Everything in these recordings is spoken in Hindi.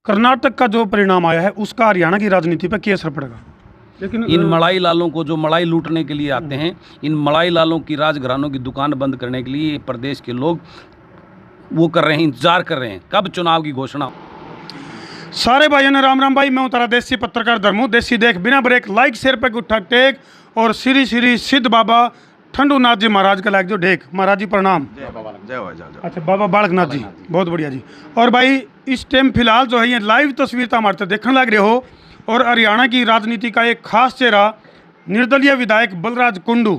कर्नाटक का जो परिणाम आया है उसका हरियाणा की राजनीति पर क्या असर पड़ेगा? लेकिन इन मड़ाई लालों को जो मड़ाई लूटने के लिए आते हैं, इन मड़ाई लालों की राजघरानों की दुकान बंद करने के लिए प्रदेश के लोग वो कर रहे हैं, इंतजार कर रहे हैं कब चुनाव की घोषणा। सारे भाइयों ने राम राम भाई, मैं उतारा देसी पत्रकार धर्मू देसी देख बिना ब्रेक लाइक शेयर पे उठा टेक और श्री श्री सिद्ध बाबा ठंडू नाथ जी महाराज का लाइक जो ढेक महाराज जी प्रणाम। अच्छा बाबा बालकनाथ जी बहुत बढ़िया जी। और भाई इस टाइम फिलहाल जो है ये लाइव तस्वीर तो हमारे देखने लग रहे हो और हरियाणा की राजनीति का एक खास चेहरा निर्दलीय विधायक बलराज कुंडू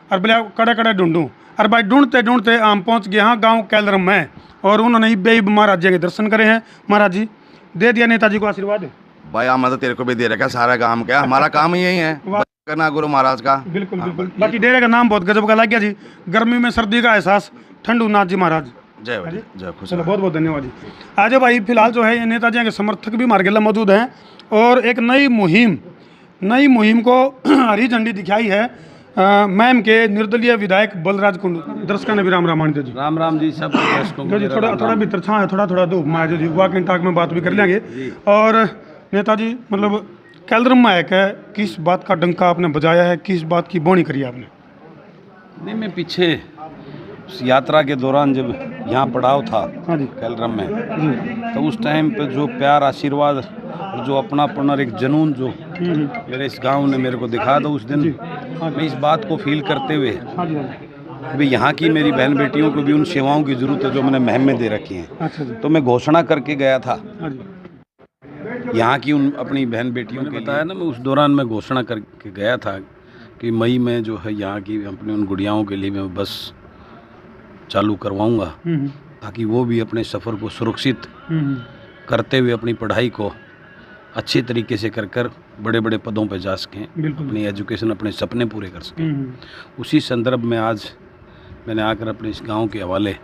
और बोले कड़े कड़े ढूंढूं और भाई ढूंढते ढूंढते आम पहुंच गए हाँ गाँव कैलरम में और उन्होंने बेईब महाराज जी के दर्शन करे हैं। महाराज जी दे दिया नेताजी को आशीर्वाद? भाई हम तो तेरे को भी दे रखा सारा काम क्या, हमारा काम ही यही है करना गुरु महाराज का। बिल्कुल बिल्कुल। बाकी डेरे का नाम बहुत गजब का लग गया जी, गर्मी में सर्दी का एहसास ठंडू नाथ जी महाराज। जय भाई जय खुश। चलो बहुत बहुत धन्यवाद जी। आज भाई फिलहाल जो है ये नेताजी के समर्थक भी हमारे मौजूद हैं और एक नई मुहिम को हरी झंडी दिखाई है मैम के निर्दलीय विधायक बलराज कुंडू। दर्शकों ने भी राम राम जी। राम राम जी सब दर्शकों को जी थोड़ा भीतर छा है, थोड़ा धूप में जी वॉक एंड टॉक में बात भी कर लेंगे। और नेताजी मतलब कैलरम में आया है, किस बात का डंका आपने बजाया है, किस बात की बोनी करी आपने? नहीं, मैं पीछे उस यात्रा के दौरान जब यहाँ पड़ाव था कैलरम में तो उस टाइम पे जो प्यार आशीर्वाद और जो अपनापन और एक जुनून जो मेरे इस गांव ने मेरे को दिखाया था उस दिन मैं इस बात को फील करते हुए अभी यहाँ की मेरी बहन बेटियों को भी उन सेवाओं की ज़रूरत है जो मैंने मुहिम में दे रखी हैं। तो मैं घोषणा करके गया था यहाँ की उन अपनी बहन बेटियों के बताया ना, मैं उस दौरान मैं घोषणा करके गया था कि मई में जो है यहाँ की अपनी उन गुड़ियाओं के लिए मैं बस चालू करवाऊँगा ताकि वो भी अपने सफ़र को सुरक्षित करते हुए अपनी पढ़ाई को अच्छे तरीके से कर बड़े बड़े पदों पर जा सकें, अपनी एजुकेशन अपने सपने पूरे कर सकें। उसी संदर्भ में आज मैंने आकर अपने इस गांव के हवाले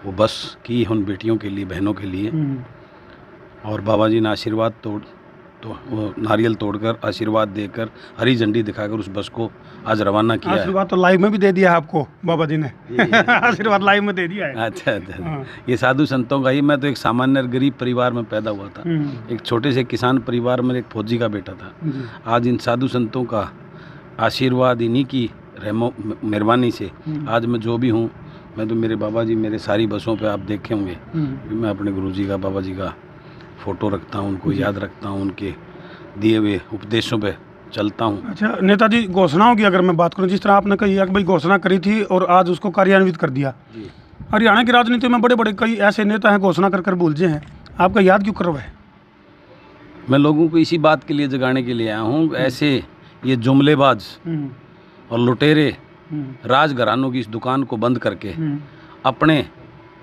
वो बस की उन बेटियों के लिए, बहनों के लिए। और बाबा जी ने आशीर्वाद तो वो नारियल तोड़कर आशीर्वाद देकर हरी झंडी दिखाकर उस बस को आज रवाना किया। आशीर्वाद तो लाइव में भी दे दिया है आपको बाबा जी ने आशीर्वाद लाइव में दे दिया है। अच्छा ये साधु संतों का ही। मैं तो एक सामान्य गरीब परिवार में पैदा हुआ था, एक छोटे से किसान परिवार में एक फौजी का बेटा था। आज इन साधु संतों का आशीर्वाद, इन्हीं की मेहरबानी से आज मैं जो भी हूँ। मैं तो मेरे बाबा जी मेरे सारी बसों पर आप देखे होंगे मैं अपने गुरु जी का, बाबा जी का फ़ोटो रखता हूँ, उनको याद रखता हूँ, उनके दिए हुए उपदेशों पे चलता हूँ। अच्छा नेताजी, घोषणाओं की अगर मैं बात करूँ, जिस तरह आपने कही कि भाई घोषणा करी थी और आज उसको कार्यान्वित कर दिया। हरियाणा की राजनीति में बड़े बड़े कई ऐसे नेता हैं घोषणा कर भूल जाए हैं, आपका याद क्यों करवाए? मैं लोगों को इसी बात के लिए जगाने के लिए आया हूँ। ऐसे ये जुमलेबाज और लुटेरे राजघरानों की इस दुकान को बंद करके अपने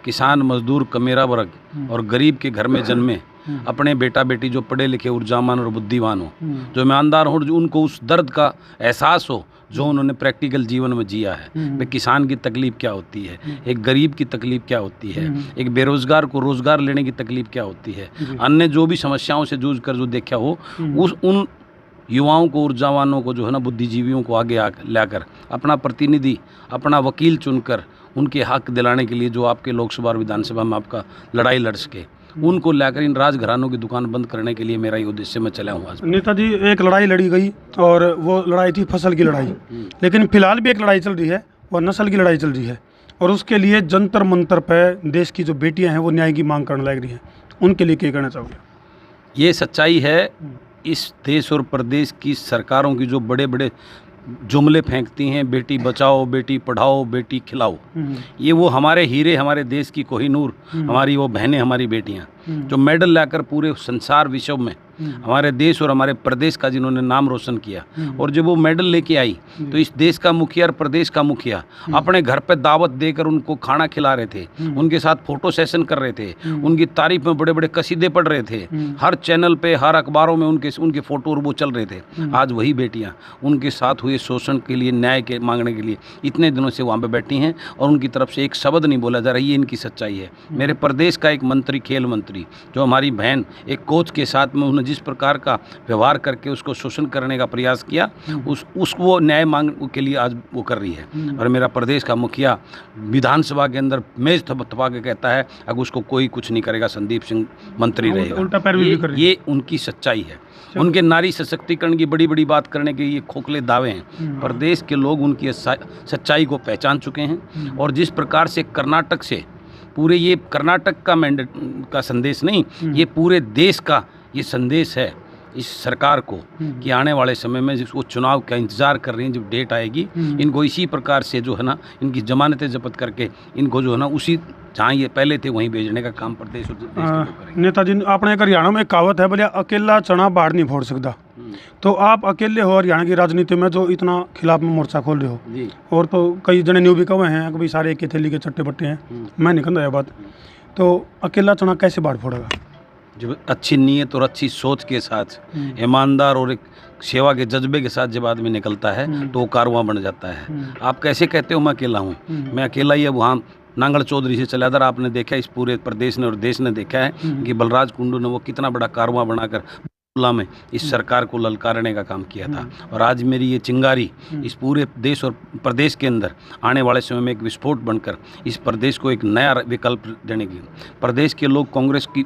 किसान मजदूर कमेरा वर्ग और गरीब के घर में जन्मे अपने बेटा बेटी जो पढ़े लिखे ऊर्जावान और बुद्धिमान हो, जो ईमानदार हो, जो उनको उस दर्द का एहसास हो जो उन्होंने प्रैक्टिकल जीवन में जिया है। भाई किसान की तकलीफ़ क्या होती है, एक गरीब की तकलीफ़ क्या होती है, एक बेरोज़गार को रोज़गार लेने की तकलीफ़ क्या होती है, अन्य जो भी समस्याओं से जूझ कर जो देखा हो उन युवाओं को, ऊर्जावानों को जो है ना, बुद्धिजीवियों को आगे लाकर अपना प्रतिनिधि, अपना वकील चुनकर उनके हक दिलाने के लिए जो आपके लोकसभा और विधानसभा में आपका लड़ाई लड़ सके, उनको लाकर इन राजघरानों की दुकान बंद करने के लिए मेरा ये उद्देश्य में चला हूँ आज। नेताजी एक लड़ाई लड़ी गई और वो लड़ाई थी फसल की लड़ाई, लेकिन फिलहाल भी एक लड़ाई चल रही है, वह नस्ल की लड़ाई चल रही है और उसके लिए जंतर मंतर पर देश की जो बेटियाँ हैं वो न्याय की मांग करने लग रही हैं, उनके लिए क्या कहना चाहोगे? ये सच्चाई है। इस देश और प्रदेश की सरकारों की जो बड़े बड़े जुमले फेंकती हैं, बेटी बचाओ, बेटी पढ़ाओ, बेटी खिलाओ, ये वो हमारे हीरे, हमारे देश की कोहिनूर, हमारी वो बहनें, हमारी बेटियां जो मेडल लाकर पूरे संसार विश्व में हमारे देश और हमारे प्रदेश का जिन्होंने नाम रोशन किया। और जब वो मेडल लेके आई तो इस देश का मुखिया और प्रदेश का मुखिया अपने घर पे दावत देकर उनको खाना खिला रहे थे, उनके साथ फोटो सेशन कर रहे थे, उनकी तारीफ में बड़े बड़े कसीदे पढ़ रहे थे, हर चैनल पे, हर अखबारों में उनके फोटो और वो चल रहे थे। आज वही बेटियाँ उनके साथ हुए शोषण के लिए, न्याय के मांगने के लिए इतने दिनों से वहाँ पर बैठी हैं और उनकी तरफ से एक शब्द नहीं बोला जा रहा। ये इनकी सच्चाई है। मेरे प्रदेश का एक मंत्री, खेल मंत्री, जो हमारी बहन एक कोच के साथ में उन्होंने जिस प्रकार का व्यवहार करके उसको शोषण करने का प्रयास किया, वो न्याय मांग के लिए आज वो कर रही है। और मेरा प्रदेश का मुखिया विधानसभा के अंदर मेज थपथपा के कहता है अगर उसको कोई कुछ नहीं करेगा, संदीप सिंह मंत्री रहेगा। उल्टा पैरवी भी कर रही है। ये उनकी सच्चाई है। उनके नारी सशक्तिकरण की बड़ी बड़ी बात करने के ये खोखले दावे हैं। प्रदेश के लोग उनकी सच्चाई को पहचान चुके हैं। और जिस प्रकार से कर्नाटक से पूरे, ये कर्नाटक का मैंडेट का संदेश नहीं, ये पूरे देश का ये संदेश है इस सरकार को कि आने वाले समय में जिसको चुनाव का इंतज़ार कर रही हैं, जब डेट आएगी इनको इसी प्रकार से जो है ना इनकी जमानतें जब्त करके इनको जो है ना उसी जहाँ ये पहले थे वहीं भेजने का काम प्रदेश और देश के लोग करेंगे। नेताजी, अपने एक हरियाणा में एक कहावत है, बोले अकेला चना बाढ़ नहीं फोड़ सकता। तो आप अकेले हो हरियाणा की राजनीति में जो इतना खिलाफ में मोर्चा खोल रहे हो जी। और तो कई जने न्यू भी कवे हैं, कभी सारे एक ही थैली के चट्टे बट्टे हैं, मैं नहीं कहता ये बात। तो अकेला चना कैसे बाढ़ फोड़ेगा? जब अच्छी नीयत और अच्छी सोच के साथ, ईमानदार और एक सेवा के जज्बे के साथ जब आदमी निकलता है तो वो कारवां बन जाता है। आप कैसे कहते हो मैं अकेला हूँ? मैं अकेला ही अब वहाँ नांगल चौधरी से चला दर आपने देखा, इस पूरे प्रदेश ने और देश ने देखा है कि बलराज कुंडू ने वो कितना बड़ा कारवां बनाकर में इस सरकार को ललकारने का काम किया था। और आज मेरी ये चिंगारी इस पूरे देश और प्रदेश के अंदर आने वाले समय में एक विस्फोट बनकर इस प्रदेश को एक नया विकल्प देने की, प्रदेश के लोग कांग्रेस की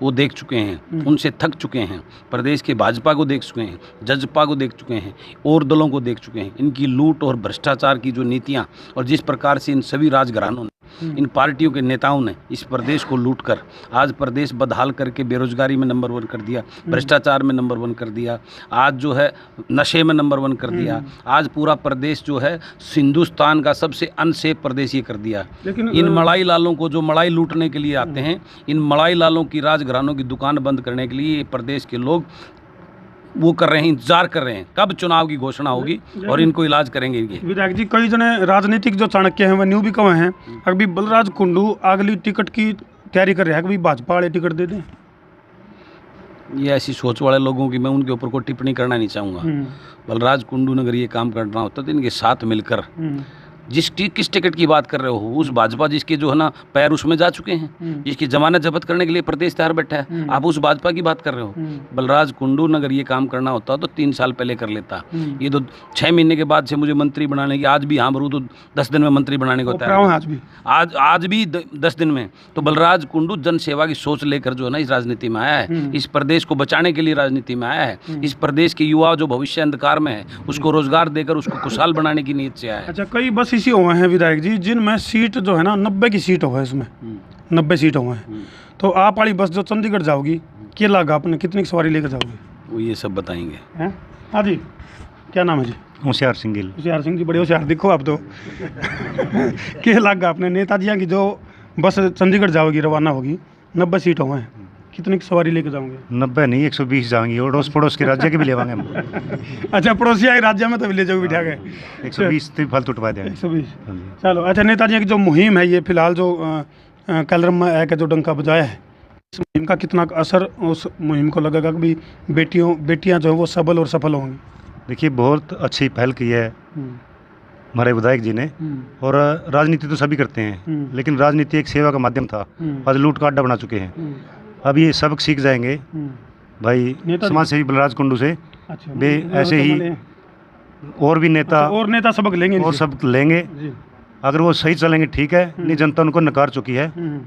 वो देख चुके हैं, उनसे थक चुके हैं, प्रदेश के भाजपा को देख चुके हैं, जजपा को देख चुके हैं और दलों को देख चुके हैं, इनकी लूट और भ्रष्टाचार की जो नीतियां और जिस प्रकार से इन सभी राजघरानों ने, इन पार्टियों के नेताओं ने इस प्रदेश को लूटकर आज प्रदेश बदहाल करके बेरोजगारी में नंबर 1 कर दिया, भ्रष्टाचार में नंबर 1 कर दिया, आज जो है नशे में नंबर 1 कर दिया, आज पूरा प्रदेश जो है हिंदुस्तान का सबसे अनसेफ प्रदेश ये कर दिया। लेकिन इन मड़ाई लालों को जो मड़ाई लूटने के लिए आते हैं, इन मड़ाई लालों की राजघरानों की दुकान बंद करने के लिए प्रदेश के लोग वो कर रहे हैं, इंतजार कर रहे हैं कब चुनाव की घोषणा होगी और इनको इलाज करेंगे ये। विधायक जी, कई जने राजनीतिक जो चाणक्य हैं वह न्यू भी कवे हैं, अभी बलराज कुंडू अगली टिकट की तैयारी कर रहे हैं, कभी भाजपा वाले टिकट दे दें? ये ऐसी सोच वाले लोगों की मैं उनके ऊपर कोई टिप्पणी करना नहीं चाहूँगा। बलराज कुंडू ने अगर ये काम करना होता तो इनके साथ मिलकर किस टिकट की बात कर रहे हो, उस भाजपा जिसके जो है ना पैर उसमें जा चुके हैं, जिसकी जमानत जब्त करने के लिए प्रदेश तैयार बैठा है, आप उस भाजपा की बात कर रहे हो। बलराज कुंडू ने अगर ये काम करना होता तो 3 साल पहले कर लेता। ये तो 6 महीने के बाद से मुझे मंत्री बनाने की, आज भी हाँ बरू तो 10 दिन में मंत्री बनाने को तैयार है, आज भी 10 दिन में। तो बलराज कुंडू जन सेवा की सोच लेकर जो है ना इस राजनीति में आया है, इस प्रदेश को बचाने के लिए राजनीति में आया है, इस प्रदेश के युवा जो भविष्य अंधकार में है उसको रोजगार देकर उसको खुशहाल बनाने की नीयत से आया है। अच्छा, कई बस इसी हुए हैं विधायक जी जिनमें सीट जो है ना 90 की सीट हुआ है, इसमें 90 सीट हुए हैं, तो आप वाली बस जो चंडीगढ़ जाओगी क्या लागा, आपने कितनी सवारी लेकर जाओगी? वो ये सब बताएंगे। हैं? हाँ जी, क्या नाम है जी? होशियार सिंह गिल। होशियार सिंह जी, बड़े होशियार दिखो आप तो। क्या लागा आपने नेताजी की जो बस चंडीगढ़ जाओगी रवाना होगी, 90 सीट हुए हैं, कितनी सवारी लेकर जाओगे? 90 नहीं 120 जाएंगी, अड़ोस पड़ोस के राज्य के भी लेवांगे हम। अच्छा, पड़ोसी आए राज्य में तो भी ले जाओगे बिठा के? 120 तो फालतू उठवा देंगे। 120, चलो। अच्छा, नेताजी की जो मुहिम है ये फिलहाल जो कैलरम में आके जो डंका बजाया है, इस मुहिम का कितना असर उस मुहिम को लगेगा कि बेटियां जो है वो सबल और सफल होंगी? देखिए, बहुत अच्छी पहल की है हमारे विधायक जी ने, और राजनीति तो सभी करते हैं, लेकिन राजनीति एक सेवा का माध्यम था, आज लूट का अड्डा बना चुके हैं। अब ये सबक सीख जाएंगे भाई समाज सेवी बलराज कुंडू से। अच्छा, वे ऐसे ही और भी नेता और नेता सबक लेंगे, और सब लेंगे। अगर वो सही चलेंगे ठीक है, नहीं जनता उनको नकार चुकी है।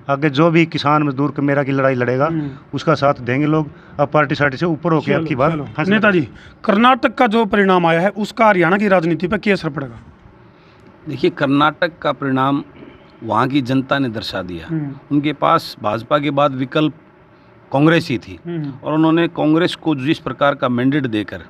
आगे जो भी किसान मजदूर के मेरा की लड़ाई लड़ेगा उसका साथ देंगे लोग। अब पार्टी सार्टी से ऊपर होके आपकी बात। नेताजी, कर्नाटक का जो परिणाम आया है उसका हरियाणा की राजनीति पर क्या असर पड़ेगा? देखिए, कर्नाटक का परिणाम वहाँ की जनता ने दर्शा दिया। उनके पास भाजपा के बाद विकल्प कांग्रेस ही थी, और उन्होंने कांग्रेस को जिस प्रकार का मैंडेट देकर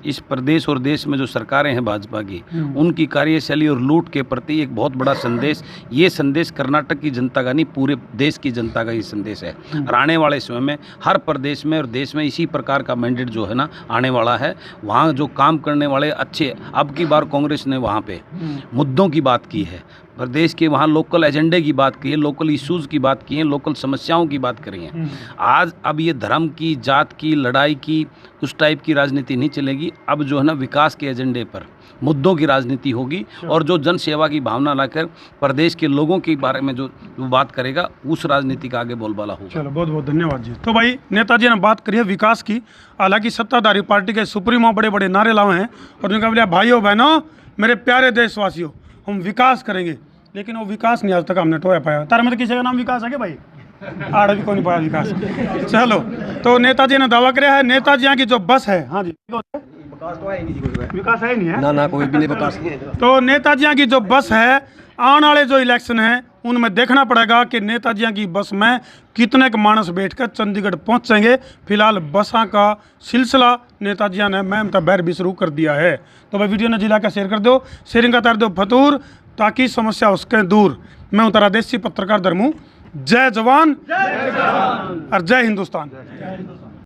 इस प्रदेश और देश में जो सरकारें हैं भाजपा की, उनकी कार्यशैली और लूट के प्रति एक बहुत बड़ा संदेश, ये संदेश कर्नाटक की जनता का नहीं पूरे देश की जनता का ये संदेश है। और आने वाले समय में हर प्रदेश में और देश में इसी प्रकार का मैंडेट जो है ना आने वाला है। वहाँ जो काम करने वाले अच्छे, अब की बार कांग्रेस ने वहाँ पे मुद्दों की बात की है, प्रदेश के वहाँ लोकल एजेंडे की बात की है, लोकल इश्यूज़ की बात की है, लोकल समस्याओं की बात करी है। आज अब ये धर्म की, जात की, लड़ाई की, उस टाइप की राजनीति नहीं चलेगी। अब जो है ना विकास के एजेंडे पर मुद्दों की राजनीति होगी, और जो जन सेवा की भावना लाकर प्रदेश के लोगों के बारे में जो बात करेगा, उस राजनीति का आगे बोलबाला होगा। चलो बहुत बहुत धन्यवाद जी। तो भाई नेताजी ने बात करी है विकास की। हालांकि सत्ताधारी पार्टी के सुप्रीमो बड़े बड़े नारे लाए हैं और उन्होंने बोला भाइयों बहनों मेरे प्यारे देशवासियों हम विकास करेंगे, लेकिन वो विकास नहीं आज तक हमने टोया पाया। तार में तो किसी का नाम विकास है क्या भाई? आड़ भी को नहीं पाया विकास। चलो तो नेताजी ने दावा किया है नेताजी यहाँ की जो बस है, हाँ जी विकास है ही नहीं है ना कोई भी नहीं विकास। तो नेताजी यहाँ की जो बस है, आने वाले जो इलेक्शन है उनमें देखना पड़ेगा कि नेताजी यहाँ की बस में कितने के मानस बैठकर चंडीगढ़ पहुँचेंगे। फिलहाल बसा का सिलसिला नेताजी ने ममता बैर भी शुरू कर दिया है। तो भाई वीडियो ने जिला का शेयर कर दो, शेयरिंग का तार दो फतूर, ताकि समस्या उसके दूर। मैं हूँ तारा देसी पत्रकार धर्मू। जय जवान और जय हिंदुस्तान।